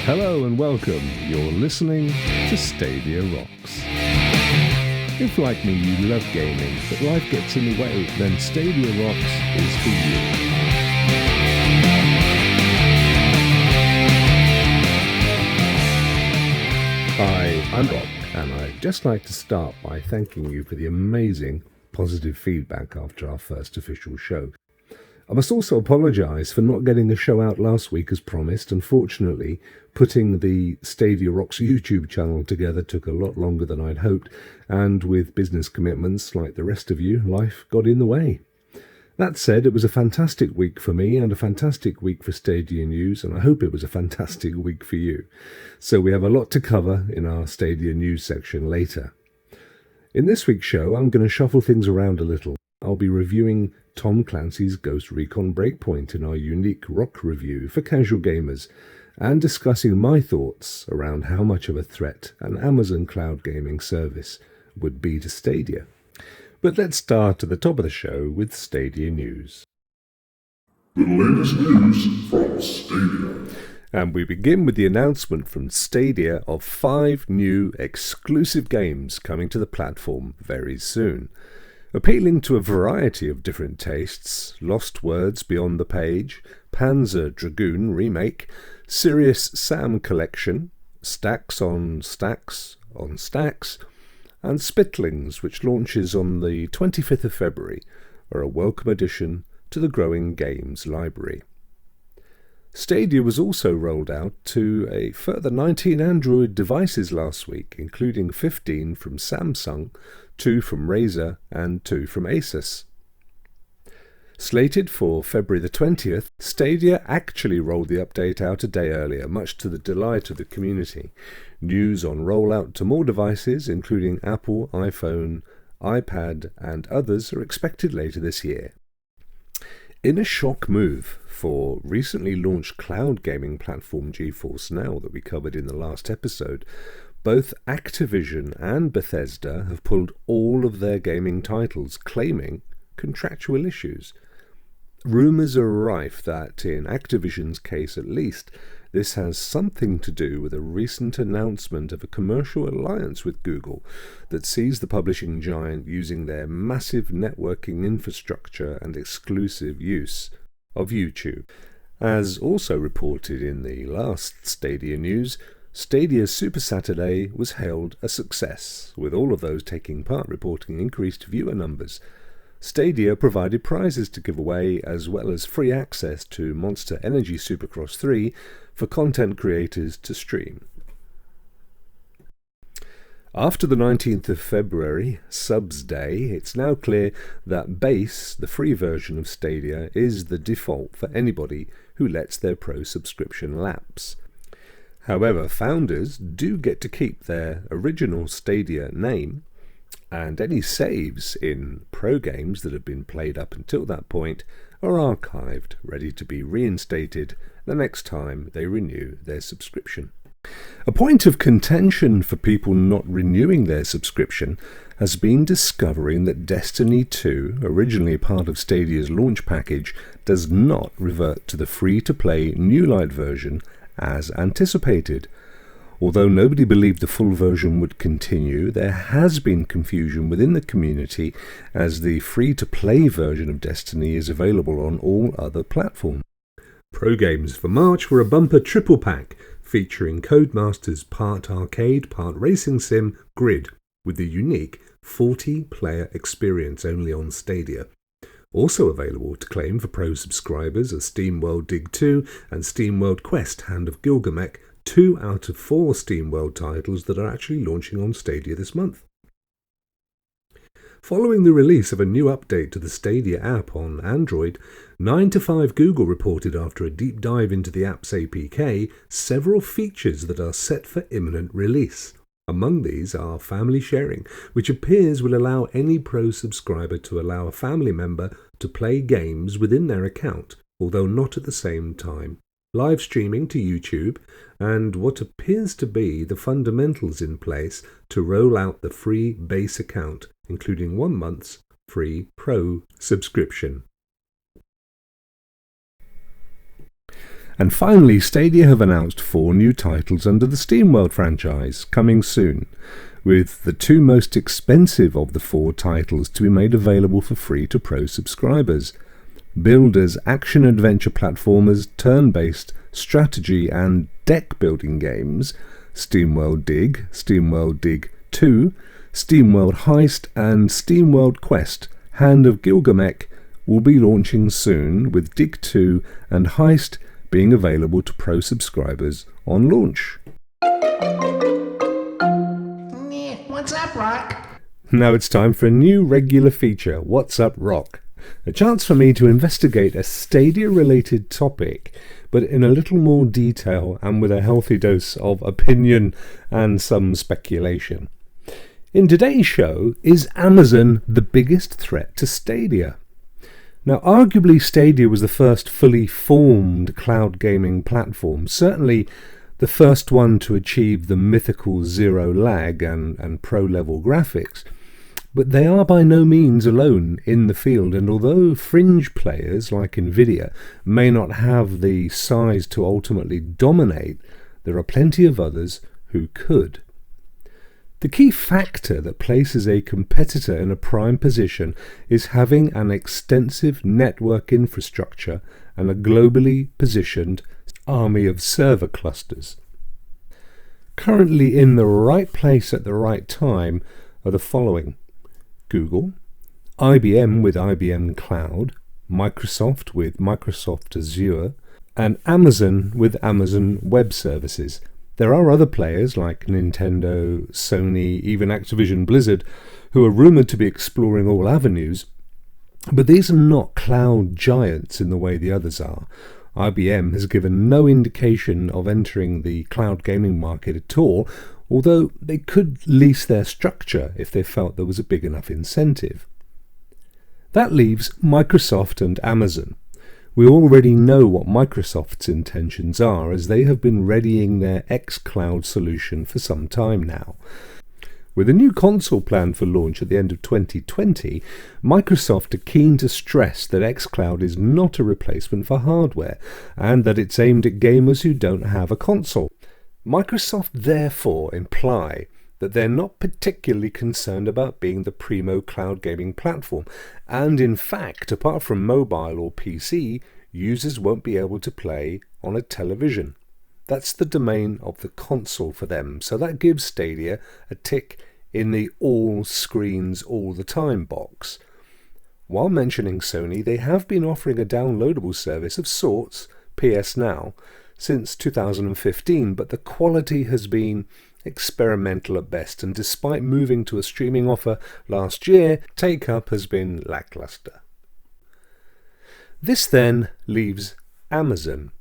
Hello and welcome. You're listening to Stadia Rokks. If, like me, you love gaming, but life gets in the way, then Stadia Rokks is for you. Hi, I'm Rokk, and I'd just like to start by thanking you for the amazing positive feedback after our first official show. I must also apologise for not getting a show out last week as promised. Unfortunately, putting the Stadia Rokks YouTube channel together took a lot longer than I'd hoped, and with business commitments like the rest of you, life got in the way. That said, it was a fantastic week for me and a fantastic week for Stadia News, and I hope it was a fantastic week for you. So we have a lot to cover in our Stadia News section later. In this week's show, I'm going to shuffle things around a little. I'll be reviewing Tom Clancy's Ghost Recon Breakpoint in our unique Rokk Review for casual gamers, and discussing my thoughts around how much of a threat an Amazon cloud gaming service would be to Stadia. But let's start at the top of the show with Stadia News. The latest news from Stadia. And we begin with the announcement from Stadia of 5 new exclusive games coming to the platform very soon. Appealing to a variety of different tastes, Lost Words Beyond the Page, Panzer Dragoon Remake, Serious Sam Collection, Stacks on Stacks on Stacks, and Spitlings, which launches on the 25th of February, are a welcome addition to the growing games library. Stadia was also rolled out to a further 19 Android devices last week, including 15 from Samsung, 2 from Razer, and 2 from Asus. Slated for February the 20th, Stadia actually rolled the update out a day earlier, much to the delight of the community. News on rollout to more devices, including Apple, iPhone, iPad, and others, are expected later this year. In a shock move for recently launched cloud gaming platform GeForce Now that we covered in the last episode, both Activision and Bethesda have pulled all of their gaming titles, claiming contractual issues. Rumours are rife that, in Activision's case at least, this has something to do with a recent announcement of a commercial alliance with Google that sees the publishing giant using their massive networking infrastructure and exclusive use of YouTube. As also reported in the last Stadia news, Stadia's Super Saturday was hailed a success, with all of those taking part reporting increased viewer numbers. Stadia provided prizes to give away, as well as free access to Monster Energy Supercross 3 for content creators to stream. After the 19th of February, Subs Day, it's now clear that Base, the free version of Stadia, is the default for anybody who lets their Pro subscription lapse. However, founders do get to keep their original Stadia name, and any saves in Pro games that have been played up until that point are archived, ready to be reinstated the next time they renew their subscription. A point of contention for people not renewing their subscription has been discovering that Destiny 2, originally part of Stadia's launch package, does not revert to the free-to-play New Light version as anticipated. Although nobody believed the full version would continue, there has been confusion within the community as the free-to-play version of Destiny is available on all other platforms. Pro games for March were a bumper triple pack featuring Codemasters' part arcade, part racing sim Grid, with the unique 40-player experience only on Stadia. Also available to claim for Pro subscribers are SteamWorld Dig 2 and SteamWorld Quest Hand of Gilgamesh, 2 out of 4 SteamWorld titles that are actually launching on Stadia this month. Following the release of a new update to the Stadia app on Android, 9to5 Google reported after a deep dive into the app's APK several features that are set for imminent release. Among these are family sharing, which appears will allow any Pro subscriber to allow a family member to play games within their account, although not at the same time, live streaming to YouTube, and what appears to be the fundamentals in place to roll out the free base account, including 1 month's free Pro subscription. And finally, Stadia have announced 4 new titles under the SteamWorld franchise, coming soon, with the 2 most expensive of the 4 titles to be made available for free to Pro subscribers. Builders, action-adventure platformers, turn-based, strategy and deck-building games, SteamWorld Dig 2, SteamWorld Heist and SteamWorld Quest, Hand of Gilgamesh, will be launching soon, with Dig 2 and Heist being available to Pro subscribers on launch. What's up, Rokk? Now it's time for a new regular feature, What's Up, Rokk? A chance for me to investigate a Stadia-related topic, but in a little more detail and with a healthy dose of opinion and some speculation. In today's show, is Amazon the biggest threat to Stadia? Now, arguably Stadia was the first fully formed cloud gaming platform, certainly the first one to achieve the mythical zero lag and pro-level graphics. But they are by no means alone in the field, and although fringe players like Nvidia may not have the size to ultimately dominate, there are plenty of others who could. The key factor that places a competitor in a prime position is having an extensive network infrastructure and a globally positioned army of server clusters. Currently in the right place at the right time are the following: Google, IBM with IBM Cloud, Microsoft with Microsoft Azure, and Amazon with Amazon Web Services. There are other players like Nintendo, Sony, even Activision Blizzard, who are rumoured to be exploring all avenues, but these are not cloud giants in the way the others are. IBM has given no indication of entering the cloud gaming market at all, although they could lease their structure if they felt there was a big enough incentive. That leaves Microsoft and Amazon. We already know what Microsoft's intentions are, as they have been readying their xCloud solution for some time now. With a new console planned for launch at the end of 2020, Microsoft are keen to stress that xCloud is not a replacement for hardware, and that it's aimed at gamers who don't have a console. Microsoft therefore imply that they're not particularly concerned about being the primo cloud gaming platform, and in fact, apart from mobile or PC, users won't be able to play on a television. That's the domain of the console for them, so that gives Stadia a tick in the all screens all the time box. While mentioning Sony, they have been offering a downloadable service of sorts, PS Now, since 2015, but the quality has been experimental at best, and despite moving to a streaming offer last year, take-up has been lackluster. This then leaves Amazon.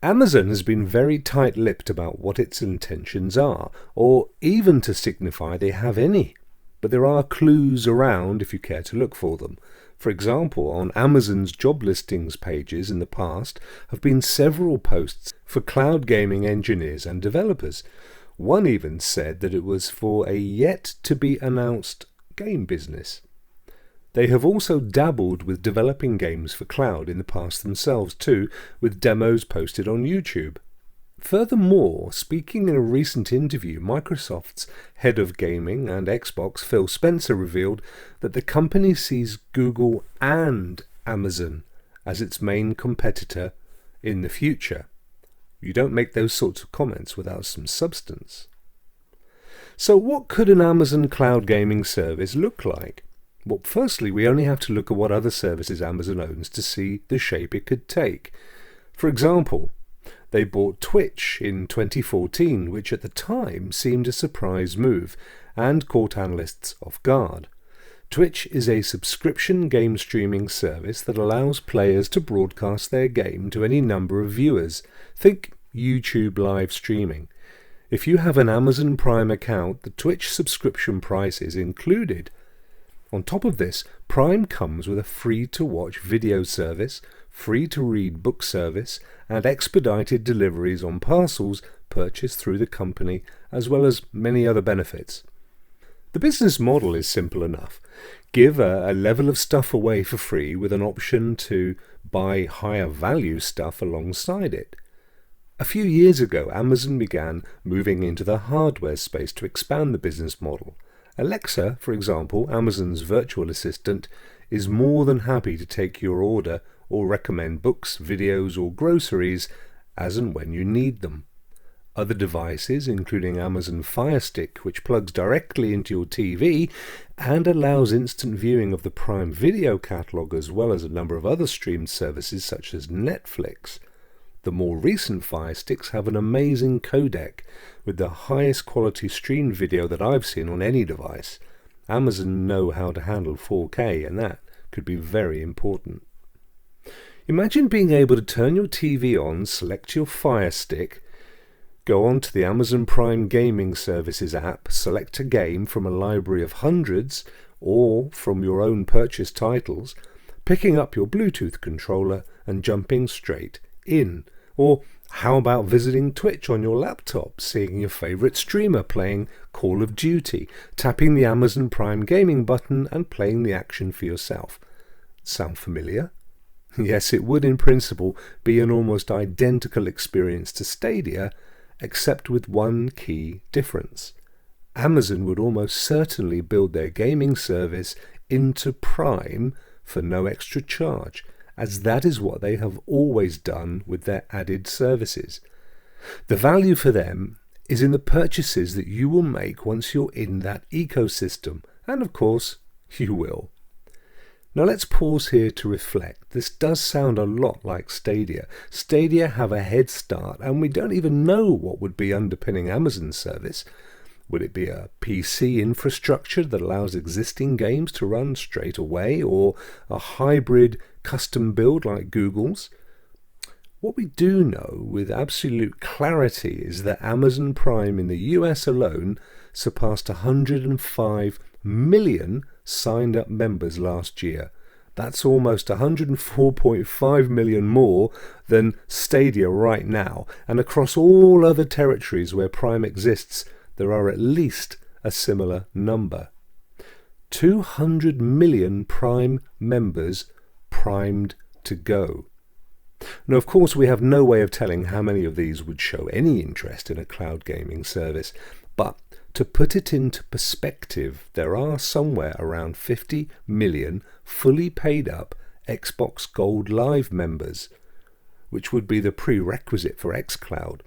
Amazon has been very tight-lipped about what its intentions are, or even to signify they have any, but there are clues around if you care to look for them. For example, on Amazon's job listings pages in the past have been several posts for cloud gaming engineers and developers. One even said that it was for a yet-to-be-announced game business. They have also dabbled with developing games for cloud in the past themselves too, with demos posted on YouTube. Furthermore, speaking in a recent interview, Microsoft's head of gaming and Xbox, Phil Spencer, revealed that the company sees Google and Amazon as its main competitor in the future. You don't make those sorts of comments without some substance. So what could an Amazon cloud gaming service look like? Well, firstly, we only have to look at what other services Amazon owns to see the shape it could take. For example, they bought Twitch in 2014, which at the time seemed a surprise move and caught analysts off guard. Twitch is a subscription game streaming service that allows players to broadcast their game to any number of viewers. Think YouTube live streaming. If you have an Amazon Prime account, the Twitch subscription price is included. On top of this, Prime comes with a free-to-watch video service, free-to-read book service, and expedited deliveries on parcels purchased through the company, as well as many other benefits. The business model is simple enough. give a level of stuff away for free with an option to buy higher value stuff alongside it. A few years ago, Amazon began moving into the hardware space to expand the business model. Alexa, for example, Amazon's virtual assistant, is more than happy to take your order or recommend books, videos, or groceries as and when you need them. Other devices, including Amazon Fire Stick, which plugs directly into your TV and allows instant viewing of the Prime Video catalog, as well as a number of other streamed services such as Netflix. The more recent Fire Sticks have an amazing codec with the highest quality streamed video that I've seen on any device. Amazon know how to handle 4K, and that could be very important. Imagine being able to turn your TV on, select your Fire Stick, go on to the Amazon Prime Gaming Services app, select a game from a library of hundreds or from your own purchased titles, picking up your Bluetooth controller and jumping straight in. Or how about visiting Twitch on your laptop, seeing your favourite streamer playing Call of Duty, tapping the Amazon Prime Gaming button and playing the action for yourself? Sound familiar? Yes, it would in principle be an almost identical experience to Stadia, except with one key difference. Amazon would almost certainly build their gaming service into Prime for no extra charge, as that is what they have always done with their added services. The value for them is in the purchases that you will make once you're in that ecosystem, and of course, you will. Now let's pause here to reflect. This does sound a lot like Stadia. Stadia have a head start, and we don't even know what would be underpinning Amazon's service. Would it be a PC infrastructure that allows existing games to run straight away, or a hybrid custom build like Google's? What we do know with absolute clarity is that Amazon Prime in the US alone surpassed 105 million signed up members last year. That's almost 104.5 million more than Stadia right now, and across all other territories where Prime exists, there are at least a similar number. 200 million Prime members primed to go. Now, of course, we have no way of telling how many of these would show any interest in a cloud gaming service, but to put it into perspective, there are somewhere around 50 million fully paid up Xbox Gold Live members, which would be the prerequisite for xCloud.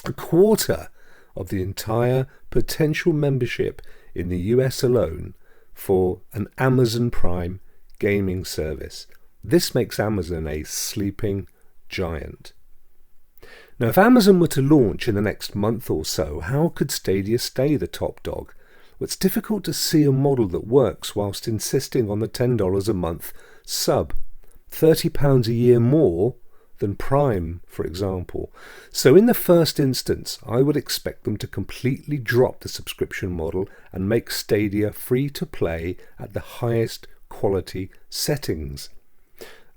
A quarter of the entire potential membership in the US alone for an Amazon Prime gaming service. This makes Amazon a sleeping giant. Now, if Amazon were to launch in the next month or so, how could Stadia stay the top dog? Well, it's difficult to see a model that works whilst insisting on the $10 a month sub, £30 a year more than Prime, for example. So in the first instance, I would expect them to completely drop the subscription model and make Stadia free to play at the highest quality settings.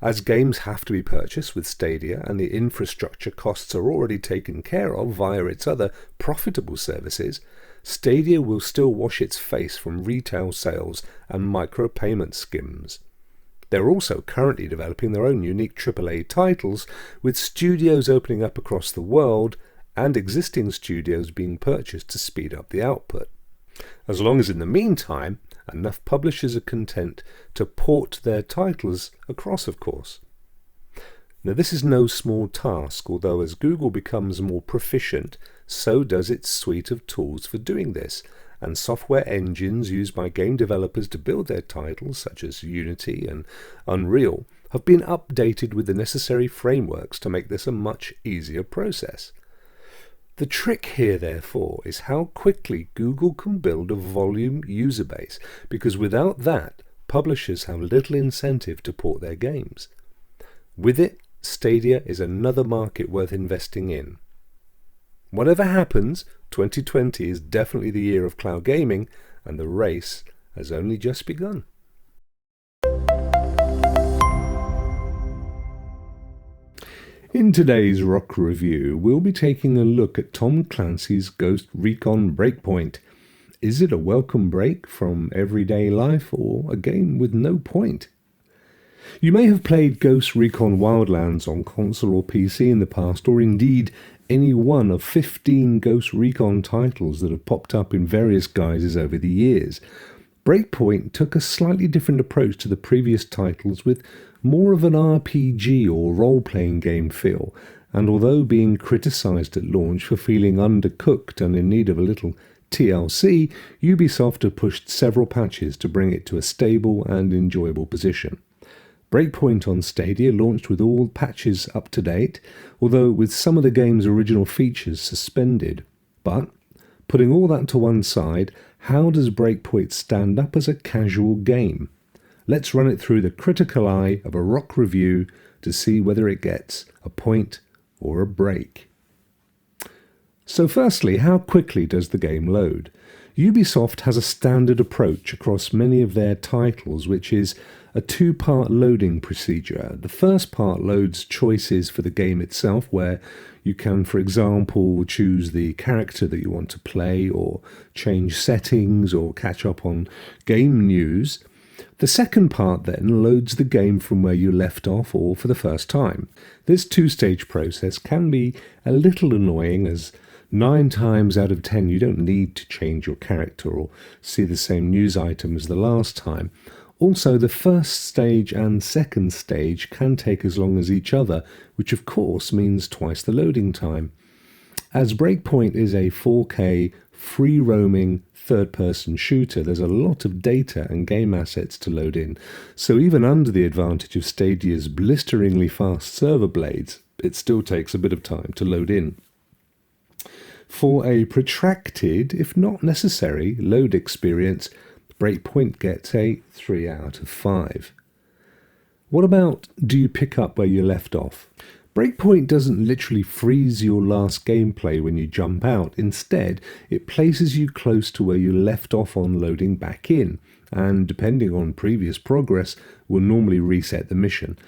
As games have to be purchased with Stadia and the infrastructure costs are already taken care of via its other profitable services, Stadia will still wash its face from retail sales and micropayment schemes. They're also currently developing their own unique AAA titles, with studios opening up across the world and existing studios being purchased to speed up the output. As long as in the meantime, enough publishers are content to port their titles across, of course. Now, this is no small task, although as Google becomes more proficient, so does its suite of tools for doing this, and software engines used by game developers to build their titles, such as Unity and Unreal, have been updated with the necessary frameworks to make this a much easier process. The trick here, therefore, is how quickly Google can build a volume user base, because without that, publishers have little incentive to port their games. With it, Stadia is another market worth investing in. Whatever happens, 2020 is definitely the year of cloud gaming, and the race has only just begun. In today's Rokk Review, we'll be taking a look at Tom Clancy's Ghost Recon Breakpoint. Is it a welcome break from everyday life or a game with no point? You may have played Ghost Recon Wildlands on console or PC in the past, or indeed any one of 15 Ghost Recon titles that have popped up in various guises over the years. Breakpoint took a slightly different approach to the previous titles with more of an RPG or role-playing game feel, and although being criticised at launch for feeling undercooked and in need of a little TLC, Ubisoft have pushed several patches to bring it to a stable and enjoyable position. Breakpoint on Stadia launched with all patches up to date, although with some of the game's original features suspended. But, putting all that to one side, how does Breakpoint stand up as a casual game? Let's run it through the critical eye of a Rokk Review to see whether it gets a point or a break. So firstly, how quickly does the game load? Ubisoft has a standard approach across many of their titles, which is a two-part loading procedure. The first part loads choices for the game itself, where you can, for example, choose the character that you want to play, or change settings, or catch up on game news. The second part then loads the game from where you left off or for the first time. This two-stage process can be a little annoying, as 9 times out of 10 you don't need to change your character or see the same news item as the last time. Also, the first stage and second stage can take as long as each other, which of course means twice the loading time. As Breakpoint is a 4K free-roaming third-person shooter, there's a lot of data and game assets to load in, so even under the advantage of Stadia's blisteringly fast server blades, it still takes a bit of time to load in. For a protracted, if not necessary, load experience, Breakpoint gets a 3 out of 5. What about do you pick up where you left off? Breakpoint doesn't literally freeze your last gameplay when you jump out. Instead, it places you close to where you left off on loading back in, and depending on previous progress, will normally reset the mission.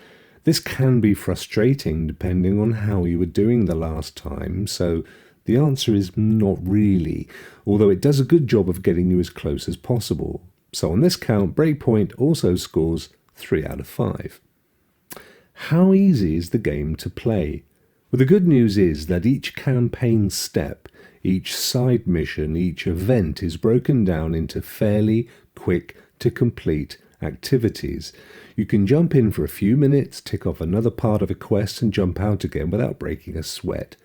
This can be frustrating depending on how you were doing the last time, so the answer is not really, although it does a good job of getting you as close as possible. So on this count, Breakpoint also scores 3 out of 5. How easy is the game to play? Well, the good news is that each campaign step, each side mission, each event is broken down into fairly quick to complete activities. You can jump in for a few minutes, tick off another part of a quest and jump out again without breaking a sweat.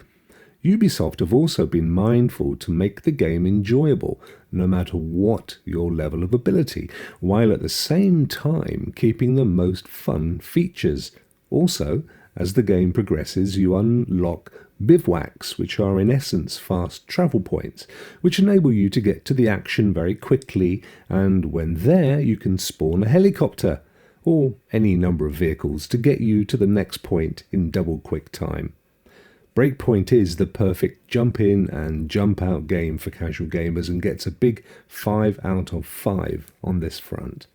Ubisoft have also been mindful to make the game enjoyable, no matter what your level of ability, while at the same time keeping the most fun features. Also, as the game progresses, you unlock bivouacs, which are in essence fast travel points, which enable you to get to the action very quickly, and when there you can spawn a helicopter, or any number of vehicles to get you to the next point in double quick time. Breakpoint is the perfect jump in and jump out game for casual gamers and gets a big 5 out of 5 on this front.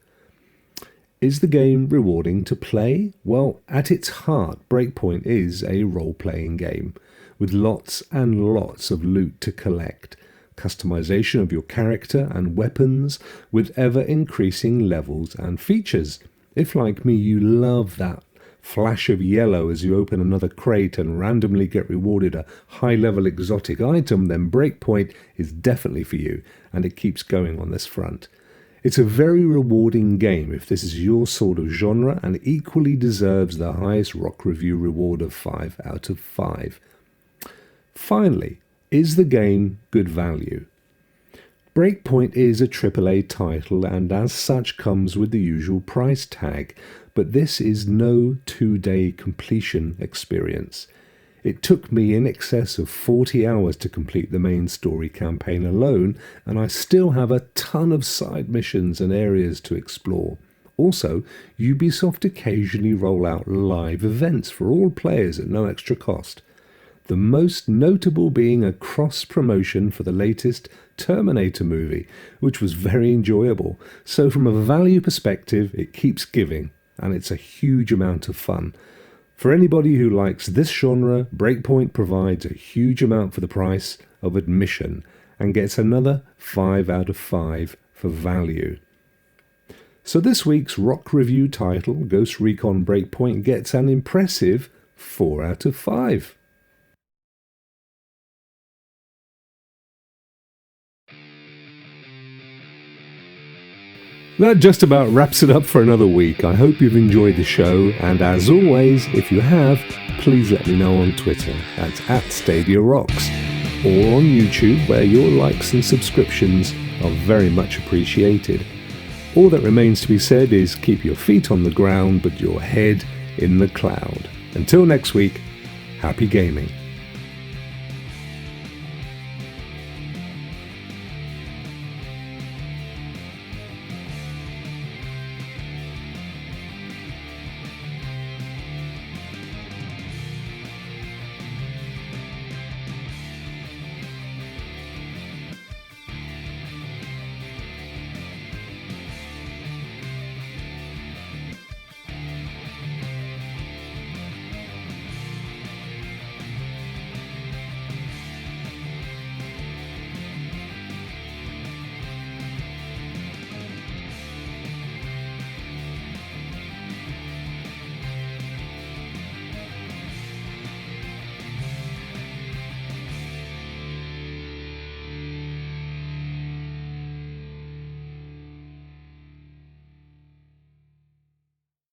Is the game rewarding to play? Well, at its heart, Breakpoint is a role-playing game, with lots and lots of loot to collect, customization of your character and weapons, with ever-increasing levels and features. If, like me, you love that flash of yellow as you open another crate and randomly get rewarded a high-level exotic item, then Breakpoint is definitely for you, and it keeps going on this front. It's a very rewarding game if this is your sort of genre, and equally deserves the highest Rokk Review reward of 5 out of 5. Finally, is the game good value? Breakpoint is a AAA title and as such comes with the usual price tag, but this is no 2-day completion experience. It took me in excess of 40 hours to complete the main story campaign alone, and I still have a ton of side missions and areas to explore. Also, Ubisoft occasionally roll out live events for all players at no extra cost. The most notable being a cross-promotion for the latest Terminator movie, which was very enjoyable. So from a value perspective, it keeps giving, and it's a huge amount of fun. For anybody who likes this genre, Breakpoint provides a huge amount for the price of admission, and gets another 5 out of 5 for value. So this week's Rokk Review title, Ghost Recon Breakpoint, gets an impressive 4 out of 5. That just about wraps it up for another week. I hope you've enjoyed the show, and as always, if you have, please let me know on Twitter. That's @Stadia Rokks, or on YouTube, where your likes and subscriptions are very much appreciated. All that remains to be said is keep your feet on the ground but your head in the cloud. Until next week, happy gaming.